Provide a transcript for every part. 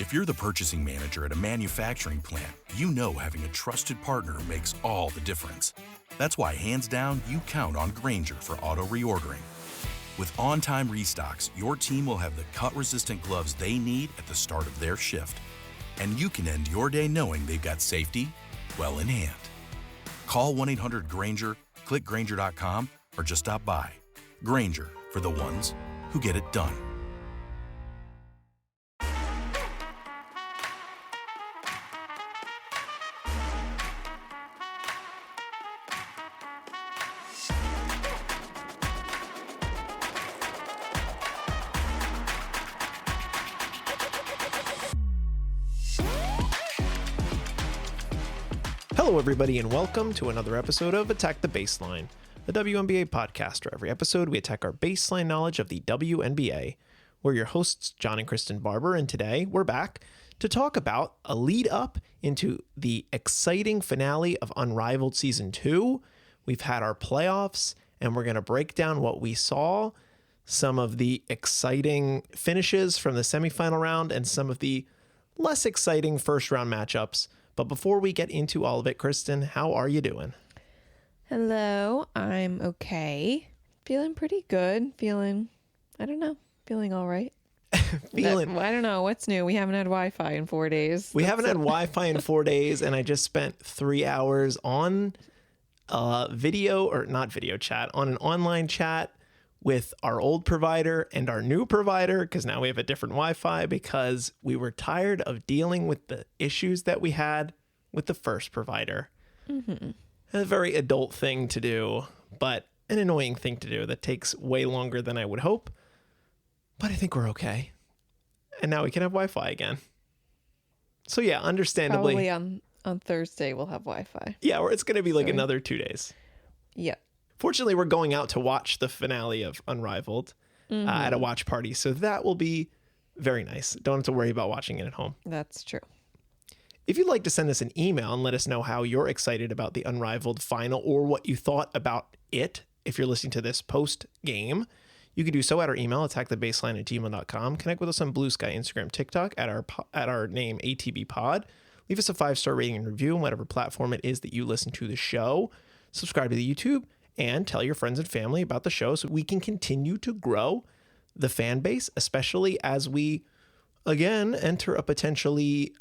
If you're the purchasing manager at a manufacturing plant, you know having a trusted partner makes all the difference. That's why, hands down, you count on Grainger for auto reordering. With on-time restocks, your team will have the cut-resistant gloves they need at the start of their shift. And you can end your day knowing they've got safety well in hand. Call 1-800-GRAINGER, click Grainger.com, or just stop by. Grainger, for the ones who get it done. Hello, everybody, and welcome to another episode of Attack the Baseline, the WNBA podcast, where every episode we attack our baseline knowledge of the WNBA. We're your hosts, John and Kristen Barber, and today we're back to talk about a lead up into the exciting finale of Unrivaled Season 2. We've had our playoffs, and we're going to break down what we saw, some of the exciting finishes from the semifinal round, and some of the less exciting first-round matchups. But before we get into all of it, Kristen, how are you doing? Hello, I'm okay. Feeling pretty good. Feeling all right. I don't know. What's new? We haven't had Wi-Fi in 4 days. We haven't had Wi-Fi in 4 days, and I just spent 3 hours on video, or not video chat, on an online chat with our old provider and our new provider, because now we have a different Wi-Fi, because we were tired of dealing with the issues that we had with the first provider. Mm-hmm. A very adult thing to do, but an annoying thing to do that takes way longer than I would hope. But I think we're okay. And now we can have Wi-Fi again. So yeah, understandably. Probably on Thursday we'll have Wi-Fi. Yeah, or it's going to be like another 2 days. Yeah. Fortunately, we're going out to watch the finale of Unrivaled at a watch party, so that will be very nice. Don't have to worry about watching it at home. That's true. If you'd like to send us an email and let us know how you're excited about the Unrivaled final or what you thought about it, if you're listening to this post-game, you can do so at our email, attackthebaseline@gmail.com. Connect with us on Bluesky, Instagram, TikTok at our name, ATBPod. Leave us a 5-star rating and review on whatever platform it is that you listen to the show. Subscribe to the YouTube. And tell your friends and family about the show so we can continue to grow the fan base, especially as we, again, enter a potentially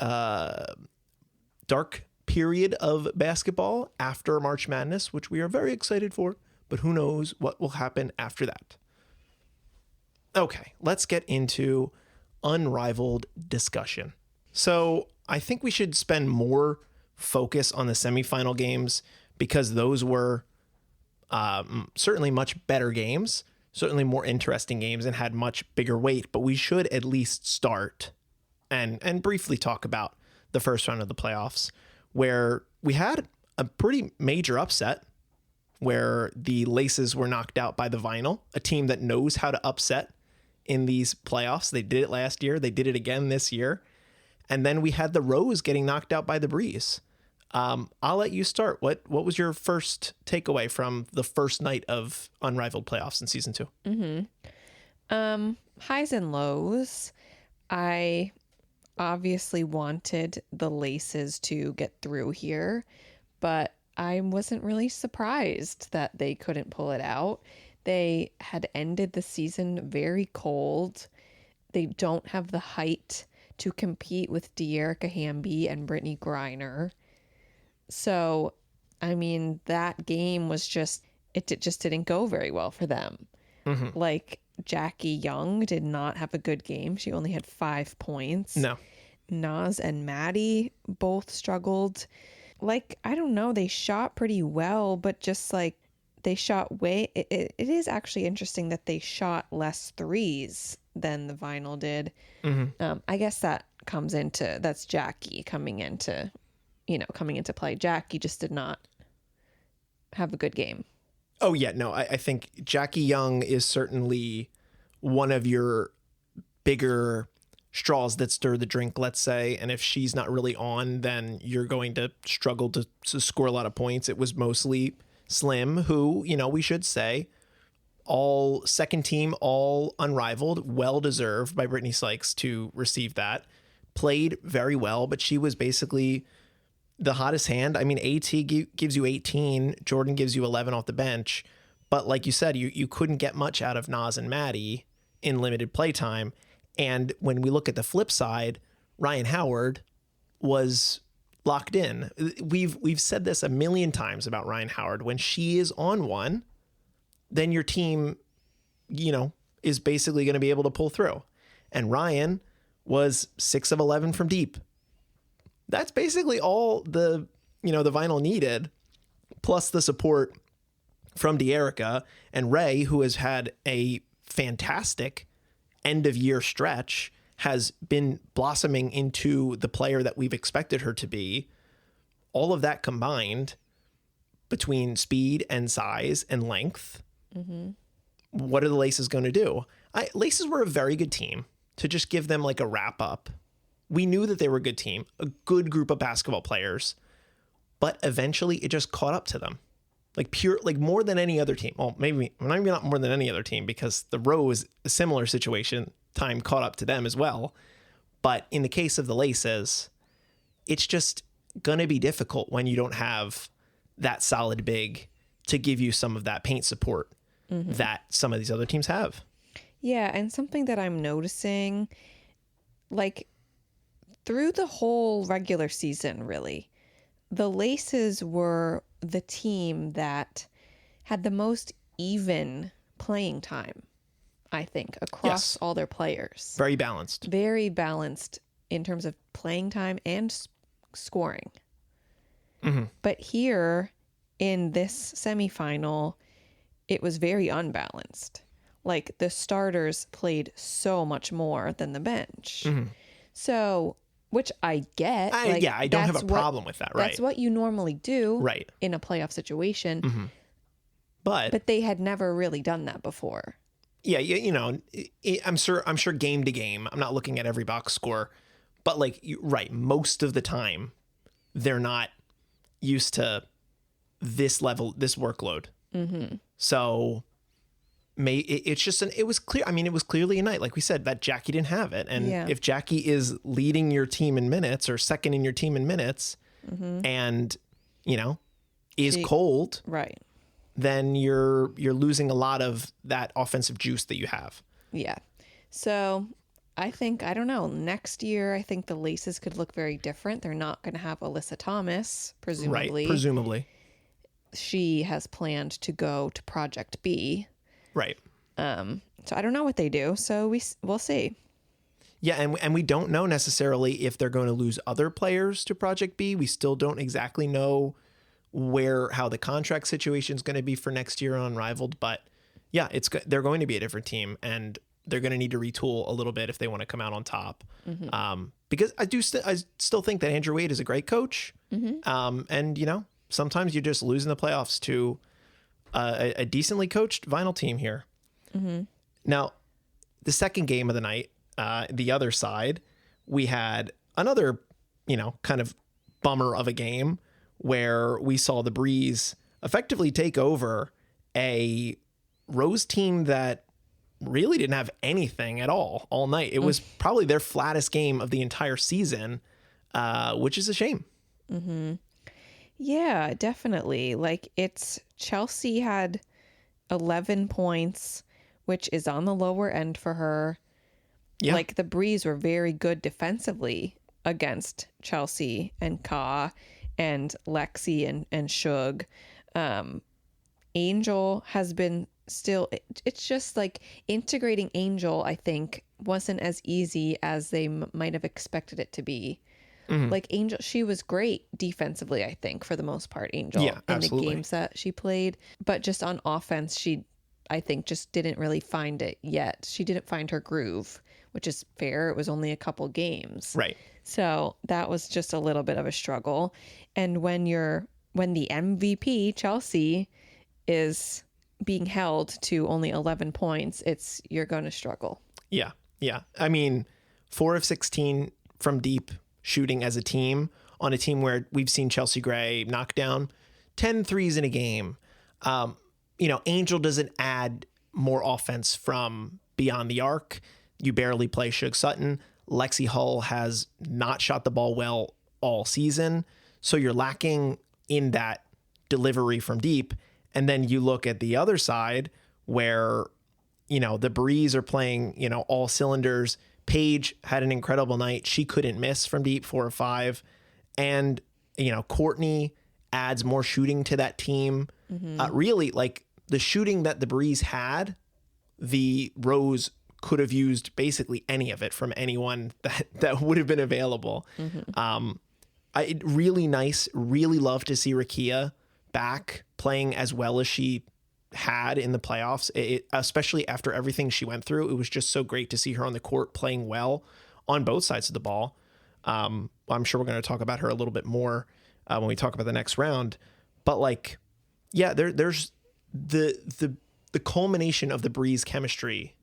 dark period of basketball after March Madness, which we are very excited for, but who knows what will happen after that. Okay, let's get into Unrivaled discussion. So I think we should spend more focus on the semifinal games because those were certainly much better games, certainly more interesting games, and had much bigger weight. But we should at least start and briefly talk about the first round of the playoffs, where we had a pretty major upset, where the Laces were knocked out by the Vinyl, a team that knows how to upset in these playoffs. They did it last year. They did it again this year. And then we had the Rose getting knocked out by the Breeze. I'll let you start. What was your first takeaway from the first night of Unrivaled playoffs in season 2? Mm-hmm. Highs and lows. I obviously wanted the Laces to get through here, but I wasn't really surprised that they couldn't pull it out. They had ended the season very cold. They don't have the height to compete with De'Erica Hamby and Brittany Griner. So, I mean, that game was just didn't go very well for them. Mm-hmm. Like, Jackie Young did not have a good game. She only had 5 points. No. Naz and Maddie both struggled. Like, I don't know, they shot pretty well, but just like they shot it is actually interesting that they shot less threes than the Vinyl did. Mm-hmm. I guess that's Jackie coming into play. Jackie just did not have a good game. Oh, yeah. No, I think Jackie Young is certainly one of your bigger straws that stir the drink, let's say. And if she's not really on, then you're going to struggle to score a lot of points. It was mostly Slim, who, we should say, all second team, all Unrivaled, well deserved by Brittany Sykes to receive that. played very well, but she was basically the hottest hand. I mean, gives you 18, Jordan gives you 11 off the bench. But like you said, you couldn't get much out of Naz and Maddie in limited playtime. And when we look at the flip side, Ryan Howard was locked in. We've said this a million times about Ryan Howard. When she is on one, then your team, is basically going to be able to pull through. And Ryan was 6 of 11 from deep. That's basically all the Vinyl needed, plus the support from De'Erica and Ray, who has had a fantastic end of year stretch, has been blossoming into the player that we've expected her to be. All of that combined between speed and size and length. Mm-hmm. What are the Laces going to do? Laces were a very good team. To just give them like a wrap up, we knew that they were a good team, a good group of basketball players, but eventually it just caught up to them. Like more than any other team. Well, maybe not more than any other team, because the Rose, a similar situation, time caught up to them as well. But in the case of the Laces, it's just going to be difficult when you don't have that solid big to give you some of that paint support that some of these other teams have. Yeah, and something that I'm noticing, like through the whole regular season, really, the Laces were the team that had the most even playing time, I think, across all their players. Very balanced. Very balanced in terms of playing time and scoring. Mm-hmm. But here in this semifinal, it was very unbalanced. Like the starters played so much more than the bench. Mm-hmm. So, which I get. I don't have a problem with that, right? That's what you normally do right. in a playoff situation. Mm-hmm. But they had never really done that before. Yeah, I'm sure game to game, I'm not looking at every box score, but most of the time, they're not used to this level, this workload. Mm-hmm. So it was clear. I mean, it was clearly a night, like we said, that Jackie didn't have it. And if Jackie is leading your team in minutes or second in your team in minutes and, is cold, right, then you're losing a lot of that offensive juice that you have. Yeah. So I don't know, next year, I think the Laces could look very different. They're not going to have Alyssa Thomas, presumably. Right, presumably. She has planned to go to Project B. Right. So I don't know what they do. So we'll see. Yeah, and we don't know necessarily if they're going to lose other players to Project B. We still don't exactly know how the contract situation is going to be for next year on Unrivaled. But yeah, they're going to be a different team, and they're going to need to retool a little bit if they want to come out on top. Mm-hmm. Because I still think that Andrew Wade is a great coach. Mm-hmm. And sometimes you're just losing the playoffs to a decently coached Vinyl team here. Mm-hmm. Now, the second game of the night, the other side, we had another, kind of bummer of a game where we saw the Breeze effectively take over a Rose team that really didn't have anything at all night. It was probably their flattest game of the entire season, which is a shame. Mm-hmm. Yeah, definitely. Chelsea had 11 points, which is on the lower end for her. Yeah. The Breeze were very good defensively against Chelsea and Ka and Lexi and Shug. Angel has been it's just integrating Angel, I think, wasn't as easy as they might have expected it to be. Mm-hmm. Angel, she was great defensively, I think, for the most part, Angel, in absolutely. The games that she played. But just on offense, she, I think, just didn't really find it yet. She didn't find her groove, which is fair. It was only a couple games. Right. So that was just a little bit of a struggle. And when the MVP, Chelsea, is being held to only 11 points, you're going to struggle. Yeah. Yeah. I mean, 4 of 16 from deep shooting as a team on a team where we've seen Chelsea Gray knock down 10 threes in a game. Angel doesn't add more offense from beyond the arc. You barely play Shug Sutton. Lexi Hull has not shot the ball well all season. So you're lacking in that delivery from deep. And then you look at the other side where, the Breeze are playing, all cylinders. Paige had an incredible night. She couldn't miss from deep, 4 or 5. And, Courtney adds more shooting to that team. Really, like the shooting that the Breeze had, the Rose could have used basically any of it from anyone that would have been available. Really nice, really love to see Rakia back playing as well as she had in the playoffs, especially after everything she went through. It was just so great to see her on the court playing well on both sides of the ball. I'm sure we're going to talk about her a little bit more when we talk about the next round. But there's the culmination of the Breeze chemistry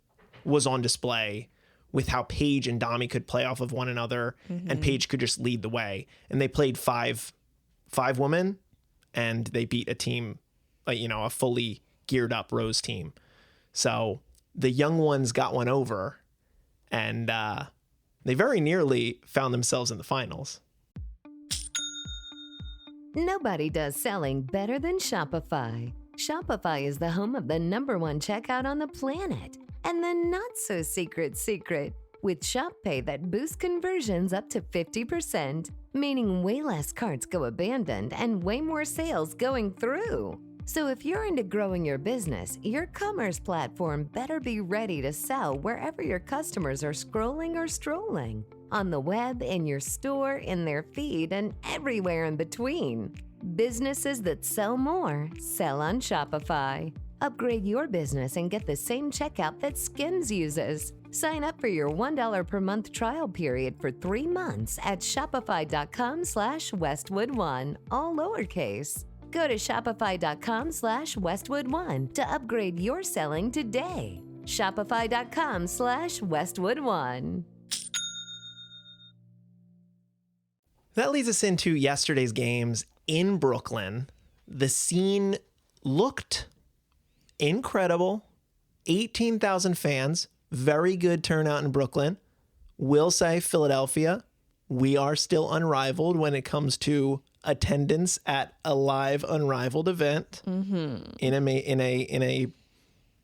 was on display with how Paige and Dami could play off of one another, and Paige could just lead the way. And they played five women, and they beat a team, a fully geared up Rose team. So the young ones got one over, and they very nearly found themselves in the finals. Nobody does selling better than Shopify. Shopify is the home of the #1 checkout on the planet. And the not-so-secret secret, with Shop Pay that boosts conversions up to 50%, meaning way less carts go abandoned and way more sales going through. So if you're into growing your business, your commerce platform better be ready to sell wherever your customers are scrolling or strolling. On the web, in your store, in their feed, and everywhere in between. Businesses that sell more, sell on Shopify. Upgrade your business and get the same checkout that Skims uses. Sign up for your $1 per month trial period for 3 months at shopify.com/Westwood1, all lowercase. Go to shopify.com/Westwood1 to upgrade your selling today. Shopify.com/Westwood1. That leads us into yesterday's games in Brooklyn. The scene looked incredible. 18,000 fans. Very good turnout in Brooklyn. Will say Philadelphia, we are still unrivaled when it comes to attendance at a live Unrivaled event in a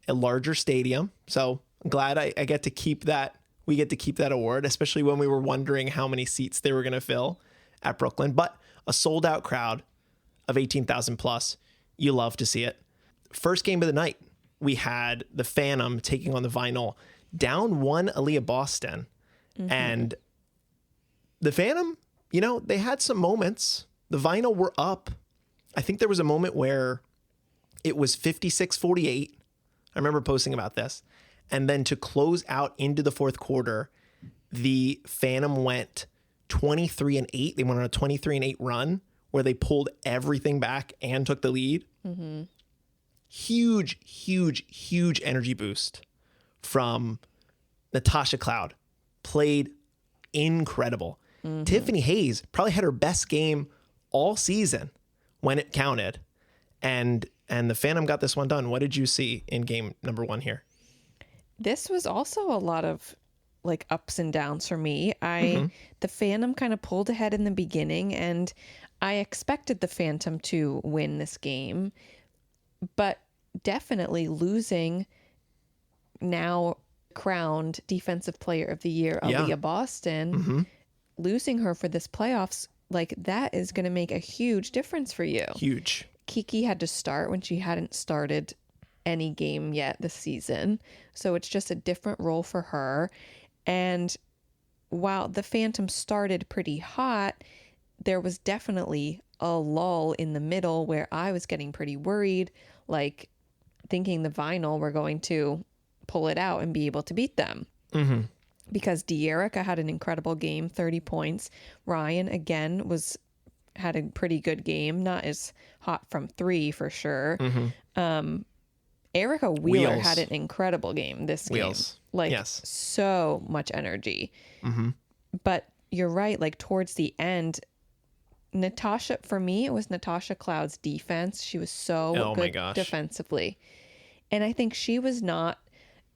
larger stadium. So I'm glad I get to keep that. We get to keep that award, especially when we were wondering how many seats they were going to fill at Brooklyn. But a sold out crowd of 18,000 plus. You love to see it. First game of the night, we had the Phantom taking on the Vinyl, down 1 Aaliyah Boston. And the Phantom, they had some moments. The Vinyl were up. I think there was a moment where it was 56-48. I remember posting about this. And then to close out into the fourth quarter, the Phantom went 23-8. They went on a 23-8 run where they pulled everything back and took the lead. Huge, huge, huge energy boost from Natasha Cloud. Played incredible. Tiffany Hayes probably had her best game all season when it counted. And the Phantom got this one done. What did you see in game number 1 here? This was also a lot of ups and downs for me. The Phantom kind of pulled ahead in the beginning, and I expected the Phantom to win this game, but definitely losing now crowned Defensive Player of the Year, Aaliyah Boston, losing her for this playoffs, that is going to make a huge difference for you. Huge. Kiki had to start when she hadn't started any game yet this season. So it's just a different role for her. And while the Phantom started pretty hot, there was definitely a lull in the middle where I was getting pretty worried, thinking the Vinyl were going to pull it out and be able to beat them. Because De'Erica had an incredible game, 30 points. Ryan, again, had a pretty good game, not as hot from 3 for sure. Erica Wheeler had an incredible game this game. So much energy. But you're right, towards the end, Natasha, for me, it was Natasha Cloud's defense. She was so good defensively. And I think she was not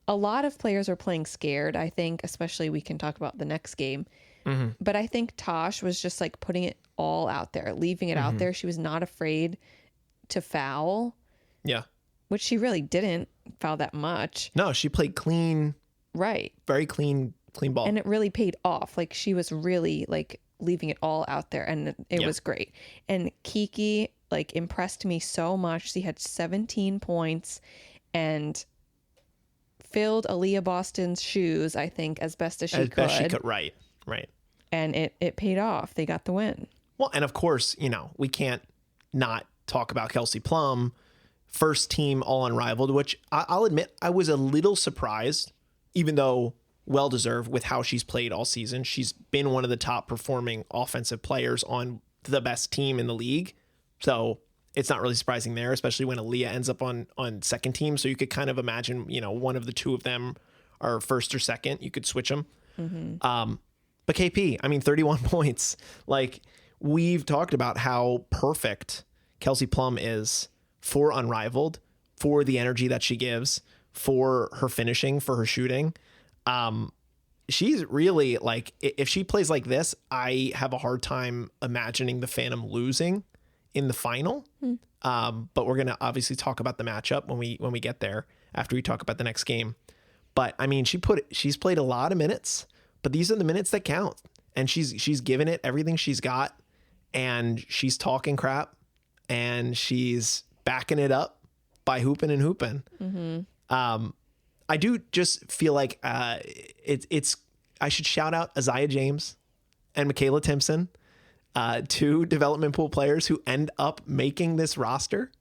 a lot of players were playing scared, I think, especially we can talk about the next game. But I think Tosh was just like putting it all out there, leaving it out there. She was not afraid to foul. Yeah. Which she really didn't foul that much. No, she played clean. Right. Very clean ball. And it really paid off. Like she was really like leaving it all out there, and it was great. And Kiki like impressed me so much. She had 17 points and filled Aaliyah Boston's shoes, I think, as best as she could. Best she could. Right. And it paid off. They got the win. Well, and of course, we can't not talk about Kelsey Plum, first team all Unrivaled, which I'll admit I was a little surprised, even though well-deserved with how she's played all season. She's been one of the top performing offensive players on the best team in the league. So it's not really surprising there, especially when Aaliyah ends up on second team. So you could kind of imagine, one of the two of them are first or second. You could switch them. But KP, 31 points. Like, we've talked about how perfect Kelsey Plum is for Unrivaled, for the energy that she gives, for her finishing, for her shooting. She's really like, if she plays like this, I have a hard time imagining the Phantom losing in the final. But we're going to obviously talk about the matchup when we get there after we talk about the next game. But she's played a lot of minutes, but these are the minutes that count. And she's given it everything she's got, and she's talking crap, and she's backing it up by hooping and hooping. I do just feel like it's I should shout out Isaiah James and Michaela Timpson, two development pool players who end up making this roster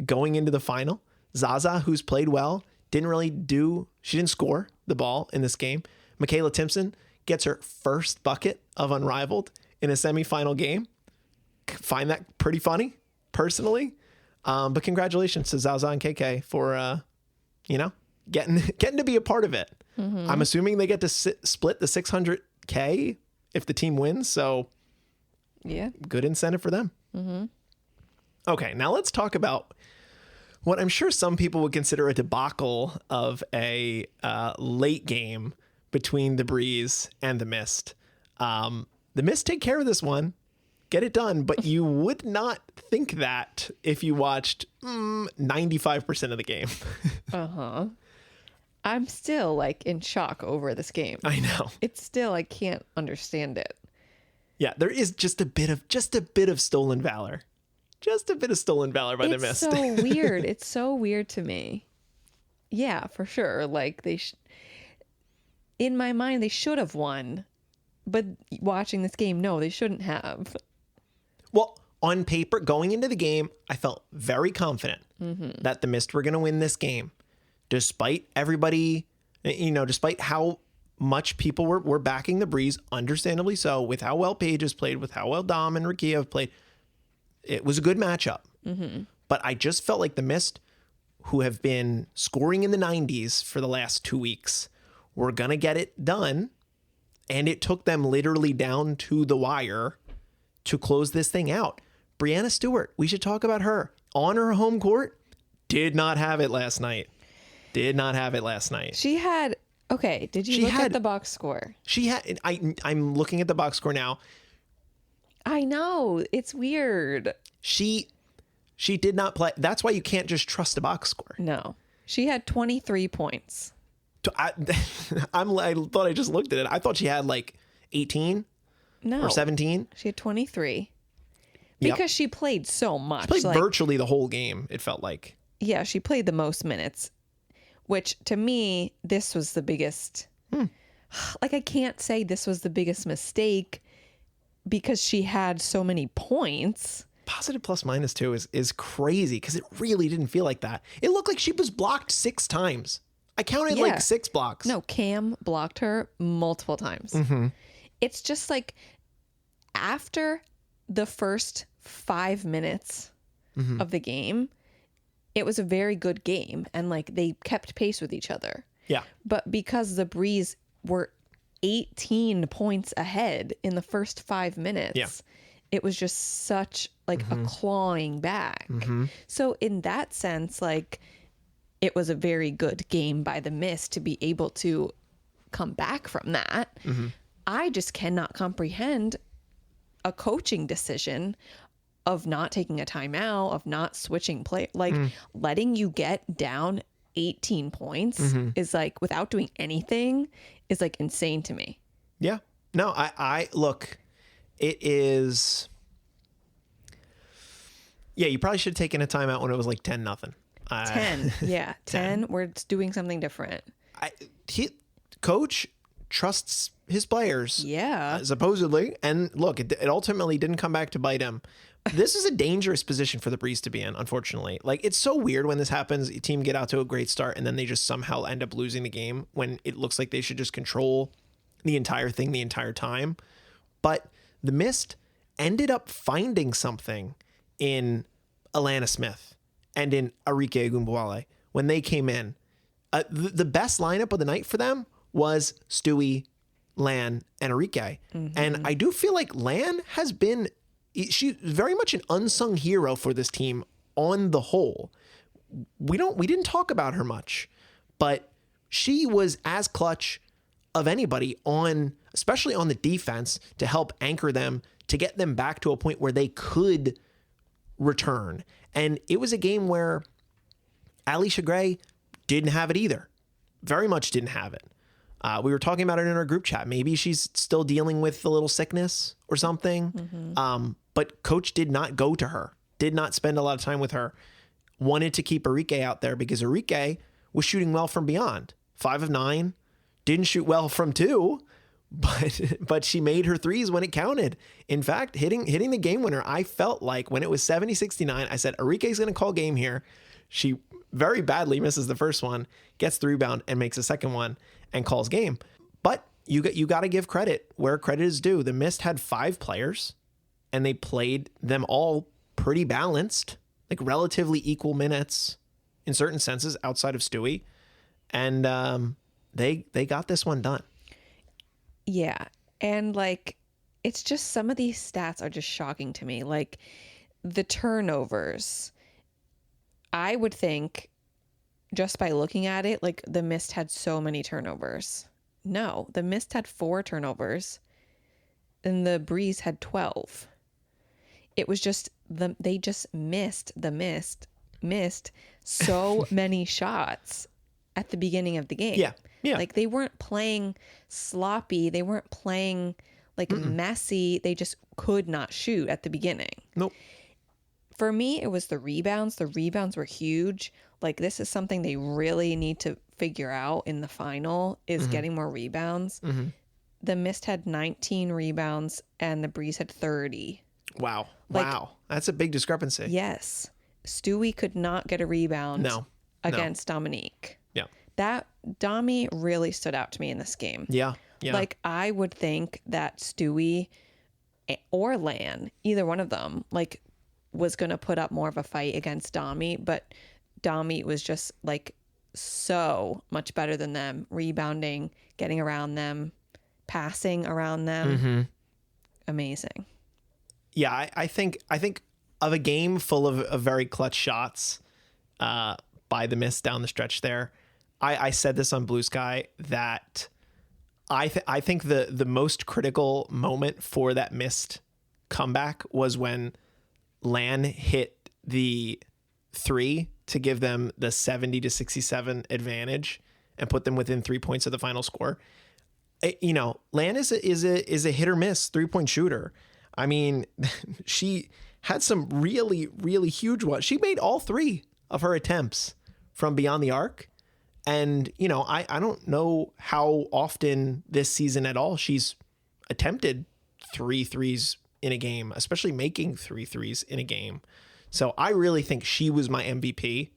going into the final. Zaza, who's played well, she didn't score the ball in this game. Michaela Timpson gets her first bucket of Unrivaled in a semifinal game. Find that pretty funny, personally. But congratulations to Zaza and KK for, getting to be a part of it. I'm assuming they get to split the $600K if the team wins. So yeah, good incentive for them. Okay, now let's talk about what I'm sure some people would consider a debacle of a late game between the Breeze and the Mist. The Mist take care of this one, get it done, but you would not think that if you watched 95% of the game. I'm still like in shock over this game. I know. It's still, I can't understand it. Yeah, there is just a bit of stolen valor. Just a bit of stolen valor by the Mist. It's so weird. It's so weird to me. Yeah, for sure. Like in my mind, they should have won, but watching this game, no, they shouldn't have. Well, on paper, going into the game, I felt very confident that the Mist were going to win this game, despite everybody, despite how much people were backing the Breeze, understandably so, with how well Paige has played, with how well Dom and Rakia have played. It was a good matchup. But I just felt like the Mist, who have been scoring in the 90s for the last 2 weeks, were going to get it done. And it took them literally down to the wire to close this thing out. Breanna Stewart, we should talk about her. On her home court, did not have it last night. She had, okay, did you look at the box score? She had, I'm looking at the box score now. I know, it's weird. She did not play. That's why you can't just trust a box score. No. She had 23 points. I thought I just looked at it. I thought she had like 18 or 17. She had 23. Because she played so much. She played virtually the whole game, it felt like. Yeah, she played the most minutes, which to me, this was the biggest. Like, I can't say this was the biggest mistake because she had so many points. Positive plus minus 2 is crazy because it really didn't feel like that. It looked like she was blocked 6 times. I counted like 6 blocks. No, Cam blocked her multiple times. It's just like after the first 5 minutes of the game, it was a very good game. And like they kept pace with each other. Yeah. But because the Breeze were 18 points ahead in the first 5 minutes, it was just such like a clawing back. So in that sense, like it was a very good game by the Mist to be able to come back from that. I just cannot comprehend a coaching decision of not taking a timeout, of not switching play, like letting you get down 18 points is like, without doing anything, is like insane to me. Yeah. No, I look, it is. Yeah, you probably should have taken a timeout when it was like 10-0. 10. Yeah. 10. We're doing something different. Coach trusts his players. Yeah. Supposedly. And look, it ultimately didn't come back to bite him. This is a dangerous position for the Breeze to be in, unfortunately. Like, it's so weird when this happens. A team get out to a great start and then they just somehow end up losing the game when it looks like they should just control the entire thing the entire time. But the Mist ended up finding something in Alana Smith and in Arike Ogunbowale when they came in. The best lineup of the night for them was Stewie, Lan, and Arike. And I do feel like Lan has been... she's very much an unsung hero for this team on the whole. We didn't talk about her much, but she was as clutch of anybody especially on the defense, to help anchor them, to get them back to a point where they could return. And it was a game where Alicia Gray didn't have it either. Very much didn't have it. We were talking about it in our group chat. Maybe she's still dealing with a little sickness or something. But coach did not go to her, did not spend a lot of time with her, wanted to keep Arike out there because Arike was shooting well from beyond. 5 of 9, didn't shoot well from 2, but she made her threes when it counted. In fact, hitting the game winner, I felt like when it was 70-69, I said, Arike's going to call game here. She very badly misses the first one, gets the rebound and makes the second one and calls game. But you got to give credit where credit is due. The Mist had 5 players and they played them all pretty balanced, like relatively equal minutes in certain senses outside of Stewie. And they got this one done. Yeah. And like, it's just, some of these stats are just shocking to me. Like the turnovers, I would think just by looking at it, like the Mist had so many turnovers. No, the Mist had 4 turnovers and the Breeze had 12. It was just they just missed so many shots at the beginning of the game. Yeah. Like they weren't playing sloppy. They weren't playing like messy. They just could not shoot at the beginning. Nope. For me, it was the rebounds. The rebounds were huge. Like this is something they really need to figure out in the final, is getting more rebounds. The Mist had 19 rebounds and the Breeze had 30. Wow. Like, wow. That's a big discrepancy. Yes. Stewie could not get a rebound against Dominique. Yeah. That Domi really stood out to me in this game. Yeah. Like I would think that Stewie or Lan, either one of them, like was going to put up more of a fight against Domi, but Domi was just like so much better than them, rebounding, getting around them, passing around them. Amazing. Yeah, I think of a game full of very clutch shots by the Mist down the stretch there. I said this on Bluesky that I think the most critical moment for that Mist comeback was when Lan hit the 3 to give them the 70-67 advantage and put them within 3 points of the final score. Lan is a hit or miss 3-point shooter. I mean, she had some really, really huge ones. She made all 3 of her attempts from beyond the arc. And, I don't know how often this season at all she's attempted 3 threes in a game, especially making 3 threes in a game. So I really think she was my MVP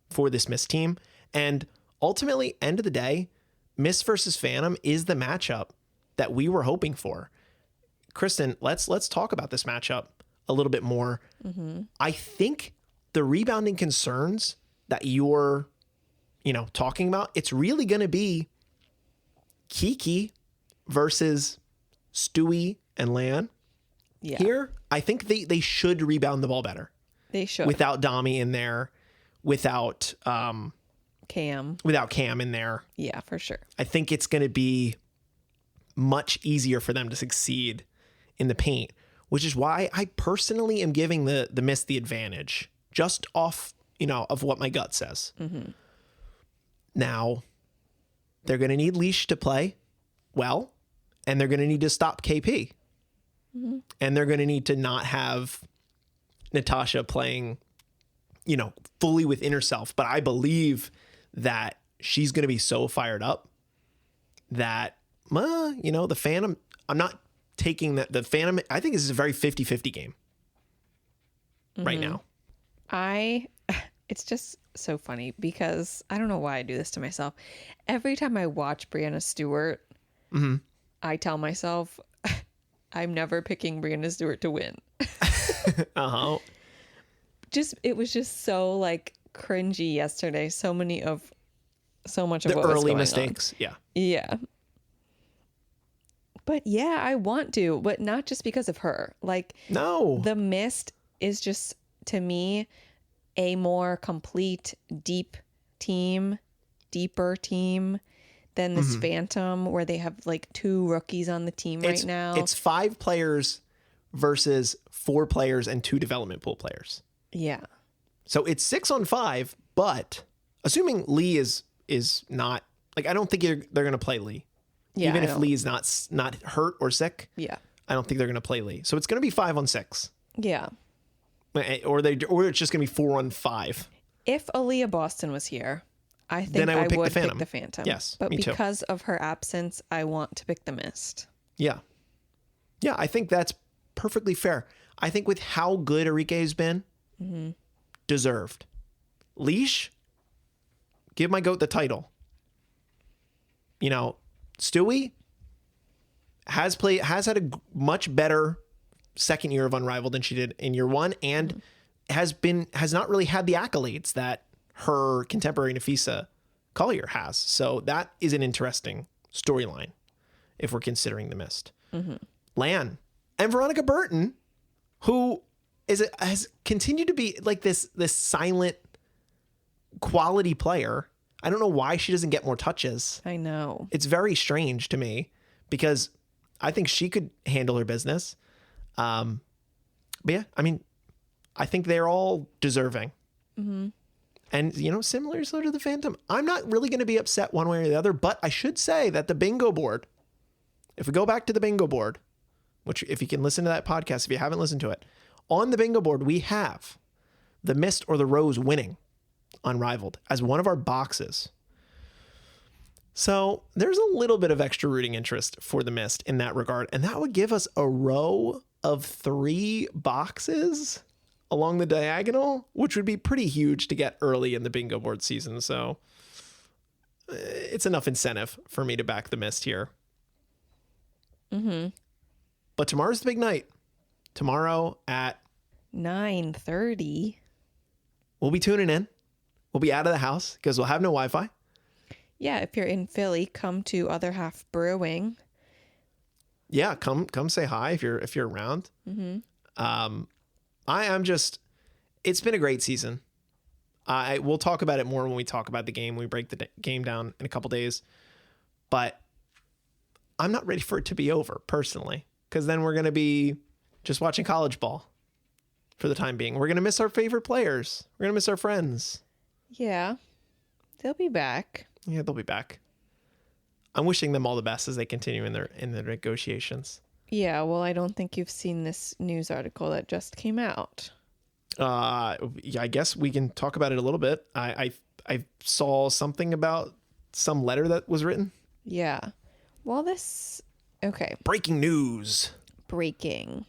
for this Mist team. And ultimately, end of the day, Mist versus Phantom is the matchup that we were hoping for. Kristen, let's talk about this matchup a little bit more. I think the rebounding concerns that you're, talking about, it's really going to be Kiki versus Stewie and Lan. Yeah. Here, I think they should rebound the ball better. They should. Without Domi in there, without Cam. without Cam in there. Yeah, for sure. I think it's going to be much easier for them to succeed in the paint, which is why I personally am giving the Mist the advantage just off, of what my gut says. Mm-hmm. Now, they're going to need Leash to play well, and they're going to need to stop KP. Mm-hmm. And they're going to need to not have Natasha playing, fully within herself. But I believe that she's going to be so fired up that, the Phantom, I'm not taking the Phantom. I think this is a very 50-50 game right now. It's just so funny because I don't know why I do this to myself. Every time I watch Breanna Stewart, mm-hmm. I tell myself I'm never picking Breanna Stewart to win. Uh-huh. It was just so like cringy yesterday. So much of the what was early going mistakes. on. Yeah. Yeah. But yeah, I want to, but not just because of her. Like, no, the Mist is just, to me, a more complete, deeper team than this Phantom, where they have like 2 rookies on the team right now. It's 5 players versus 4 players and 2 development pool players. Yeah. So it's 6 on 5, but assuming Lee is not, like, I don't think they're going to play Lee. Yeah, even if Lee is not hurt or sick. Yeah. I don't think they're going to play Lee. So it's going to be 5 on 6. Yeah. Or it's just going to be 4 on 5. If Aaliyah Boston was here, I think Then I would pick pick the the Phantom. Yes, But me too. because of her absence, I want to pick the Mist. Yeah. Yeah, I think that's perfectly fair. I think with how good Arike has been, deserved. Leash, give my goat the title. Stewie has had a much better second year of Unrivaled than she did in year 1, and has not really had the accolades that her contemporary Nafisa Collier has. So that is an interesting storyline if we're considering the Mist. Lan and Veronica Burton, who has continued to be like this silent quality player. I don't know why she doesn't get more touches. I know. It's very strange to me because I think she could handle her business. But yeah, I mean, I think they're all deserving. Mm-hmm. And, similar so to the Phantom, I'm not really going to be upset one way or the other, but I should say that the bingo board, if we go back to the bingo board, which if you can listen to that podcast, if you haven't listened to it, on the bingo board, we have the Mist or the Rose winning Unrivaled as one of our boxes. So there's a little bit of extra rooting interest for the Mist in that regard. And that would give us a row of 3 boxes along the diagonal, which would be pretty huge to get early in the bingo board season. So it's enough incentive for me to back the Mist here. Mm-hmm. But tomorrow's the big night. Tomorrow at 9:30. We'll be tuning in. We'll be out of the house because we'll have no Wi-Fi. Yeah, if you're in Philly, come to Other Half Brewing. Yeah, come say hi if you're around. Mm-hmm. It's been a great season. We'll talk about it more when we talk about the game. We break the game down in a couple days. But I'm not ready for it to be over, personally, because then we're going to be just watching college ball for the time being. We're going to miss our favorite players. We're going to miss our friends. Yeah, they'll be back. Yeah, they'll be back. I'm wishing them all the best as they continue in their negotiations. Yeah, well, I don't think you've seen this news article that just came out. Yeah, I guess we can talk about it a little bit. I saw something about some letter that was written. Yeah. Well, okay. Breaking news. Breaking.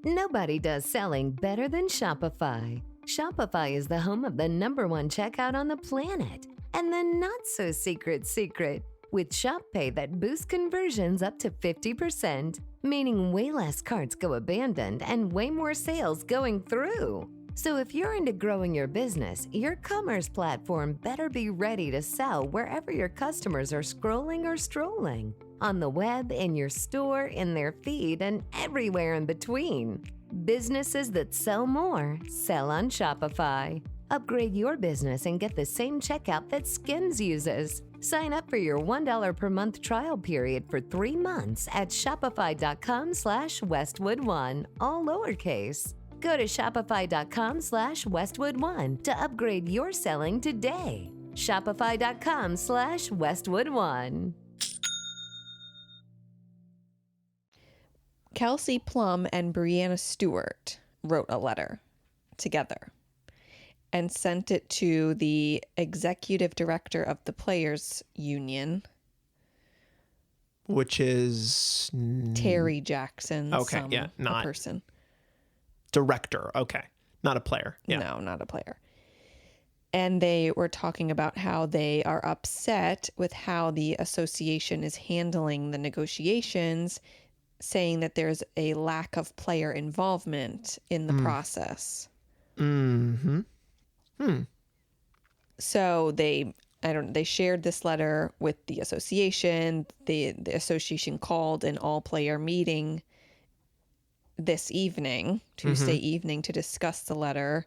Nobody does selling better than Shopify. Shopify is the home of the #1 checkout on the planet. And the not-so-secret, with Shop Pay that boosts conversions up to 50%, meaning way less carts go abandoned and way more sales going through. So if you're into growing your business, your commerce platform better be ready to sell wherever your customers are scrolling or strolling. On the web, in your store, in their feed, and everywhere in between. Businesses that sell more, sell on Shopify. Upgrade your business and get the same checkout that Skims uses. Sign up for your $1 per month trial period for 3 months at shopify.com/Westwood1, all lowercase. Go to shopify.com/Westwood1 to upgrade your selling today. Shopify.com/Westwood1. Kelsey, Plum, and Breanna Stewart wrote a letter together and sent it to the executive director of the Players Union, which is Terry Jackson. Okay, yeah, not a person. Director. Okay, not a player. Yeah. No, not a player. And they were talking about how they are upset with how the association is handling the negotiations, saying that there's a lack of player involvement in the process. Mm-hmm. So they shared this letter with the association. The association called an all-player meeting this evening, Tuesday evening, to discuss the letter.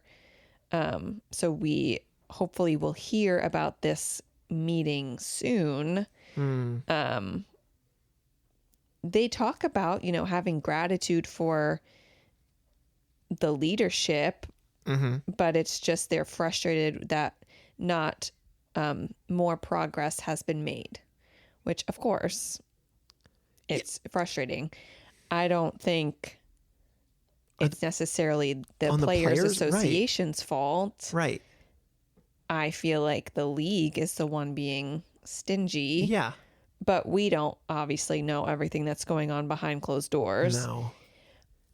So we hopefully will hear about this meeting soon. They talk about, having gratitude for the leadership, but it's just they're frustrated that not more progress has been made, which of course it's frustrating. I don't think it's necessarily the Players Association's fault. Right. I feel like the league is the one being stingy. Yeah. But we don't obviously know everything that's going on behind closed doors. No.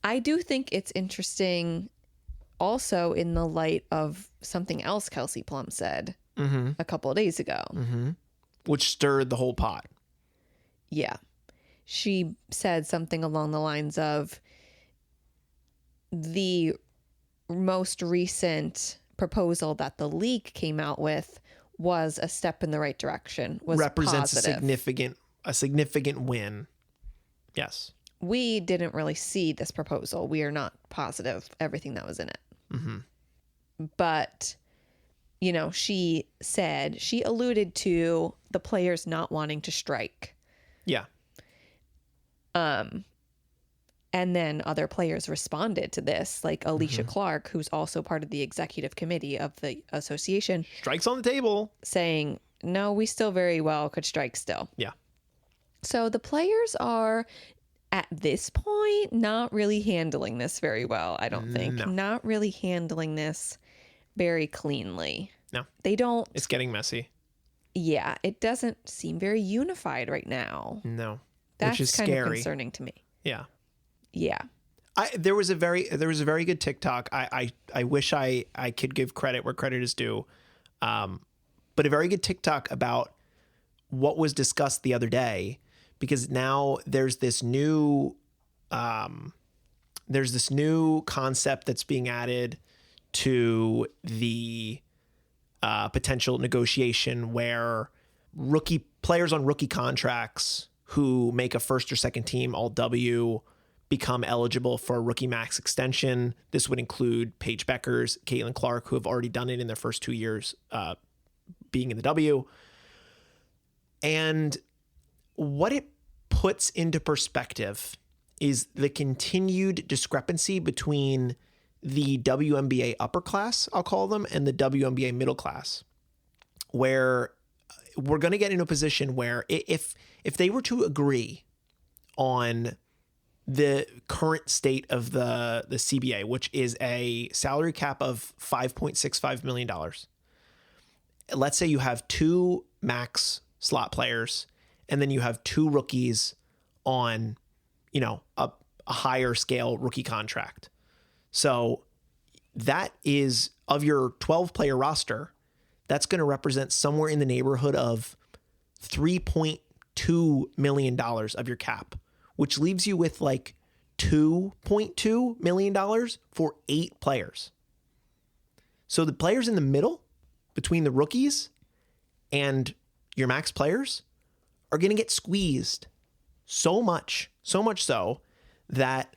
I do think it's interesting also in the light of something else Kelsey Plum said a couple of days ago. Which stirred the whole pot. Yeah. She said something along the lines of the most recent proposal that the league came out with was a step in the right direction, was represents positive. a significant win. Yes. We didn't really see this proposal. We are not positive everything that was in it. But, she alluded to the players not wanting to strike. Yeah. And then other players responded to this, like Alicia Clark, who's also part of the executive committee of the association. Strikes on the table. Saying, no, we still very well could strike still. Yeah. So the players are, at this point, not really handling this very well, I don't think. No. Not really handling this very cleanly. No. They don't. It's getting messy. Yeah, it doesn't seem very unified right now. No. That's which is kind scary. of concerning to me. Yeah. Yeah. There was a very good TikTok. I wish I could give credit where credit is due. But a very good TikTok about what was discussed the other day, because now there's this new concept that's being added to the potential negotiation where rookie players on rookie contracts who make a first or second team all W become eligible for a rookie max extension. This would include Paige Beckers, Caitlin Clark, who have already done it in their first 2 years being in the W. And what it puts into perspective is the continued discrepancy between the WNBA upper class, I'll call them, and the WNBA middle class, where we're going to get in a position where if they were to agree on the current state of the CBA, which is a salary cap of $5.65 million. Let's say you have 2 max slot players, and then you have 2 rookies on, a higher scale rookie contract. So that is, of your 12-player roster, that's going to represent somewhere in the neighborhood of $3.2 million of your cap, which leaves you with like $2.2 million for 8 players. So the players in the middle, between the rookies and your max players, are going to get squeezed so much so that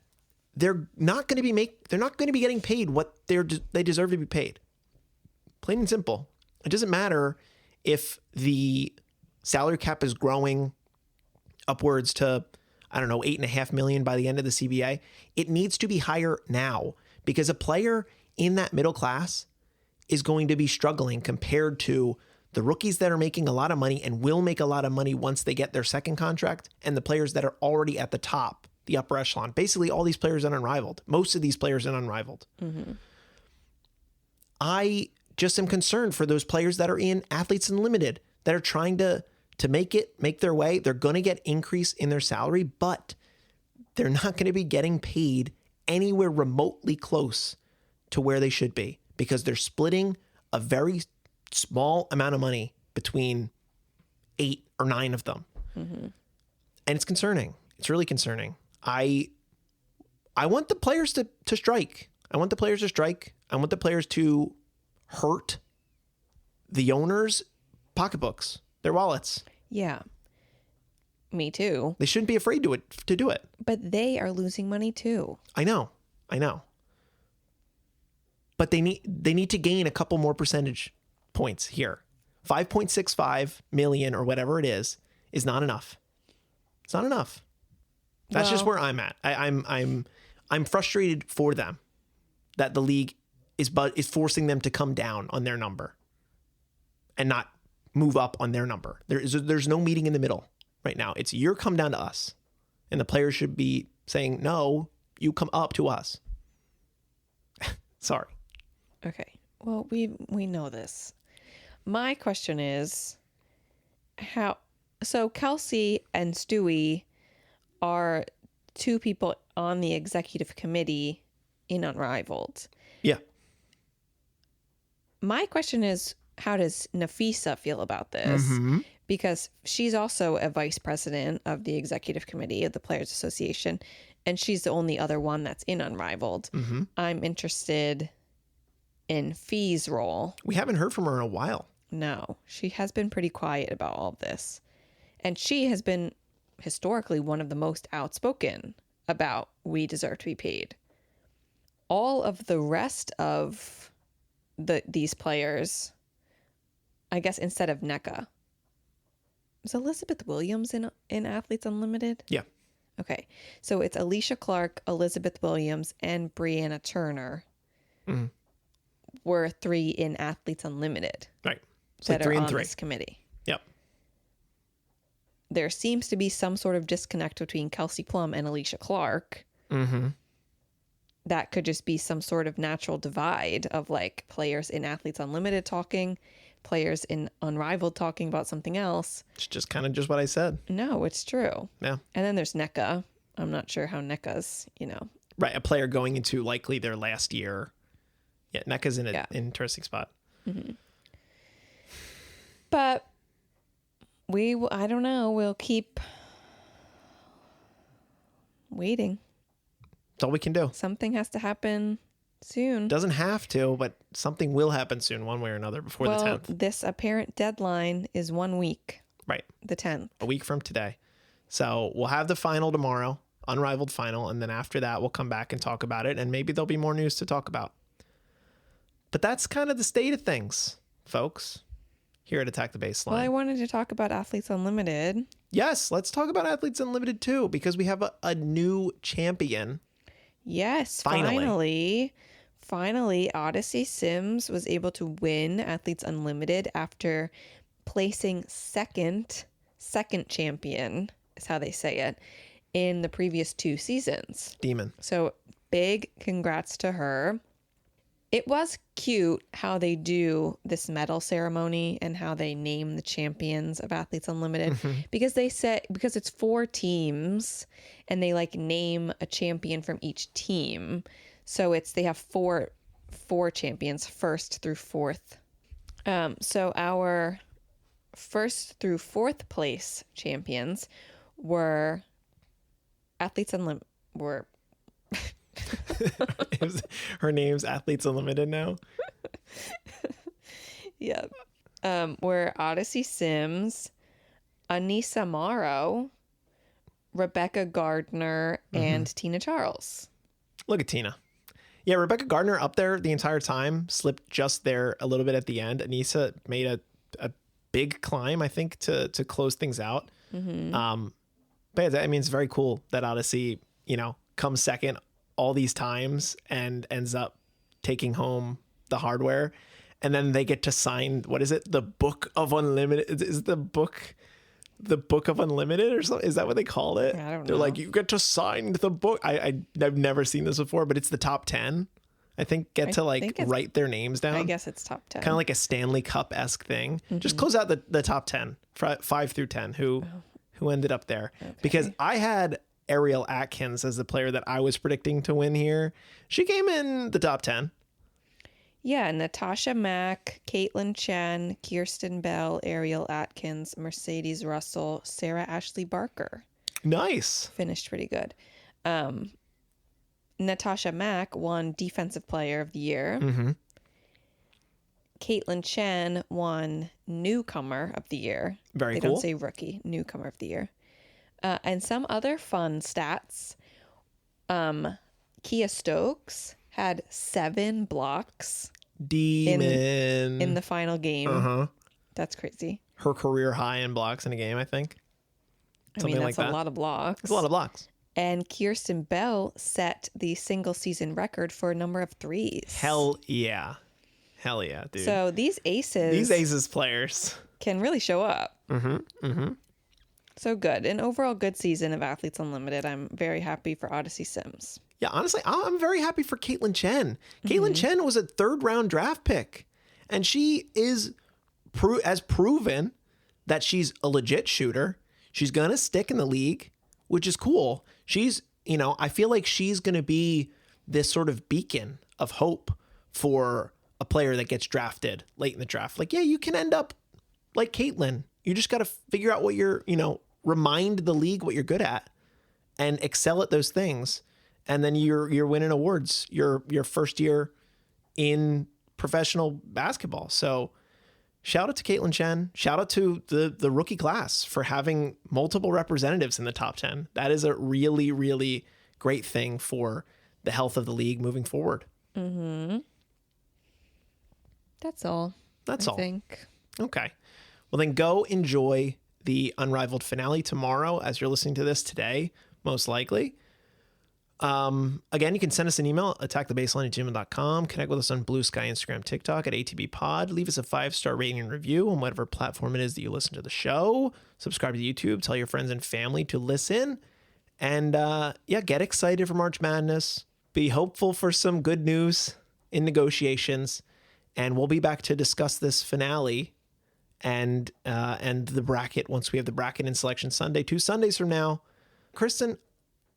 they're not going to be getting paid what they deserve to be paid. Plain and simple. It doesn't matter if the salary cap is growing upwards to, I don't know, 8.5 million by the end of the CBA. It needs to be higher now because a player in that middle class is going to be struggling compared to the rookies that are making a lot of money and will make a lot of money once they get their second contract, and the players that are already at the top, the upper echelon. Basically, all these players in Unrivaled. Most of these players in Unrivaled. Mm-hmm. I just am concerned for those players that are in Athletes Unlimited that are trying to make their way. They're going to get increase in their salary, but they're not going to be getting paid anywhere remotely close to where they should be because they're splitting a very small amount of money between 8 or 9 of them. Mm-hmm. And it's concerning. It's really concerning. I want the players to strike. I want the players to strike. I want the players to hurt the owners' pocketbooks, their wallets. Yeah. Me too. They shouldn't be afraid to do it. But they are losing money too. I know. But they need to gain a couple more percentage points here. 5.65 million or whatever it is not enough. It's not enough. That's just where I'm at. I'm frustrated for them that the league is forcing them to come down on their number and not move up on their number. There's no meeting in the middle right now. It's you're come down to us, and the players should be saying, no, you come up to us. Sorry. Okay. Well, we know this. My question is so Kelsey and Stewie are 2 people on the executive committee in Unrivaled. Yeah. My question is, how does Nafisa feel about this? Mm-hmm. Because she's also a vice president of the executive committee of the Players Association, and she's the only other one that's in Unrivaled. Mm-hmm. I'm interested in Fee's role. We haven't heard from her in a while. No, she has been pretty quiet about all of this. And she has been historically one of the most outspoken about we deserve to be paid. All of the rest of these players, I guess instead of NECA, is Elizabeth Williams in Athletes Unlimited? Yeah. Okay. So it's Alicia Clark, Elizabeth Williams, and Breanna Turner. Mm-hmm. Were 3 in Athletes Unlimited. Right. It's that like 3 are and on 3. This committee. Yep. There seems to be some sort of disconnect between Kelsey Plum and Alicia Clark. Mm-hmm. That could just be some sort of natural divide of like players in Athletes Unlimited talking, players in Unrivaled talking about something else. It's just kind of just what I said. No, it's true. Yeah. And then there's NECA. I'm not sure how NECA's, Right. A player going into likely their last year. Yeah, NECA's in an interesting spot. Mm-hmm. But I don't know, we'll keep waiting. That's all we can do. Something has to happen soon. Doesn't have to, but something will happen soon, one way or another, before the 10th. This apparent deadline is 1 week. Right. The 10th. A week from today. So we'll have the final tomorrow, Unrivaled final, and then after that, we'll come back and talk about it, and maybe there'll be more news to talk about. But that's kind of the state of things, folks, here at Attack the Baseline. Well, I wanted to talk about Athletes Unlimited. Yes, let's talk about Athletes Unlimited too, because we have a new champion. Yes, finally, Odyssey Sims was able to win Athletes Unlimited after placing second champion, is how they say it, in the previous 2 seasons. Demon. So big congrats to her. It was cute how they do this medal ceremony and how they name the champions of Athletes Unlimited because because it's 4 teams and they like name a champion from each team. So they have four champions, 1st through 4th. So our 1st through 4th place champions were Athletes Unlimited. Her name's Athletes Unlimited now. Yeah. Were Odyssey Sims, Anissa Morrow, Rebecca Gardner, and Tina Charles. Look at Tina. Yeah, Rebecca Gardner up there the entire time, slipped just there a little bit at the end. Anissa made a big climb, I think, to close things out. But I mean, it's very cool that Odyssey, comes second all these times and ends up taking home the hardware. And then they get to sign, what is it? The Book of Unlimited. Is the book of Unlimited or something? Is that what they call it? I don't know. They're like, you get to sign the book. I've never seen this before, but it's the top 10. I think write their names down. I guess it's top 10. Kind of like a Stanley Cup-esque thing. Just close out the top 10, 5 through 10, who ended up there. Okay. Because I had Ariel Atkins as the player that I was predicting to win here. She came in the top 10. Yeah, Natasha Mack, Caitlin Chen, Kirsten Bell, Ariel Atkins, Mercedes Russell, Sarah Ashley Barker. Nice. Finished pretty good. Natasha Mack won Defensive Player of the Year. Caitlin Chen won Newcomer of the Year. Very they cool. They don't say rookie, Newcomer of the Year. And some other fun stats. Kia Stokes had 7 blocks in the final game. That's crazy. Her career high in blocks in a game, I think. Something that's like a lot of blocks. It's a lot of blocks. And Kirsten Bell set the single season record for a number of threes. Hell yeah, dude. So these aces players can really show up. So good. An overall good season of Athletes Unlimited. I'm very happy for Odyssey Sims. Yeah, honestly, I'm very happy for Caitlin Chen. Caitlin Chen was a 3rd round draft pick, and she is has proven that she's a legit shooter. She's gonna stick in the league, which is cool. She's, I feel like she's gonna be this sort of beacon of hope for a player that gets drafted late in the draft. Like, yeah, you can end up like Caitlin. You just got to figure out what you're, remind the league what you're good at and excel at those things. And then you're winning awards your first year in professional basketball. So shout out to Caitlin Chen. Shout out to the rookie class for having multiple representatives in the top 10. That is a really, really great thing for the health of the league moving forward. That's all. I think. Okay. Well, then go enjoy the Unrivaled finale tomorrow as you're listening to this today, most likely. Again, you can send us an email, attackthebaseline@gmail.com. Connect with us on Bluesky, Instagram, TikTok at ATBPod. Leave us a 5-star rating and review on whatever platform it is that you listen to the show. Subscribe to YouTube. Tell your friends and family to listen. And get excited for March Madness. Be hopeful for some good news in negotiations. And we'll be back to discuss this finale and the bracket once we have the bracket in Selection Sunday, 2 Sundays from now. Kristen,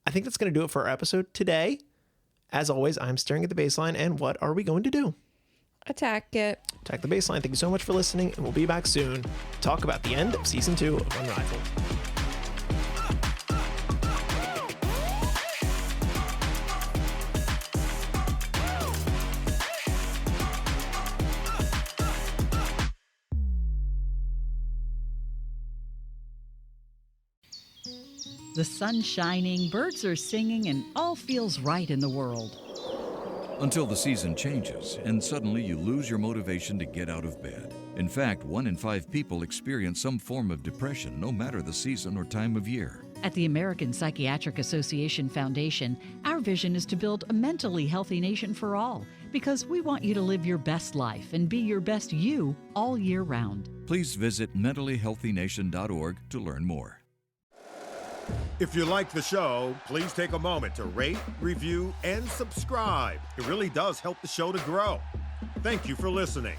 I think that's going to do it for our episode today. As always, I'm staring at the baseline, and what are we going to do? Attack it. Attack the baseline. Thank you so much for listening, and we'll be back soon to talk about the end of Season 2 of Unrivaled. The sun's shining, birds are singing, and all feels right in the world. Until the season changes, and suddenly you lose your motivation to get out of bed. In fact, 1 in 5 people experience some form of depression, no matter the season or time of year. At the American Psychiatric Association Foundation, our vision is to build a mentally healthy nation for all, because we want you to live your best life and be your best you all year round. Please visit mentallyhealthynation.org to learn more. If you like the show, please take a moment to rate, review, and subscribe. It really does help the show to grow. Thank you for listening.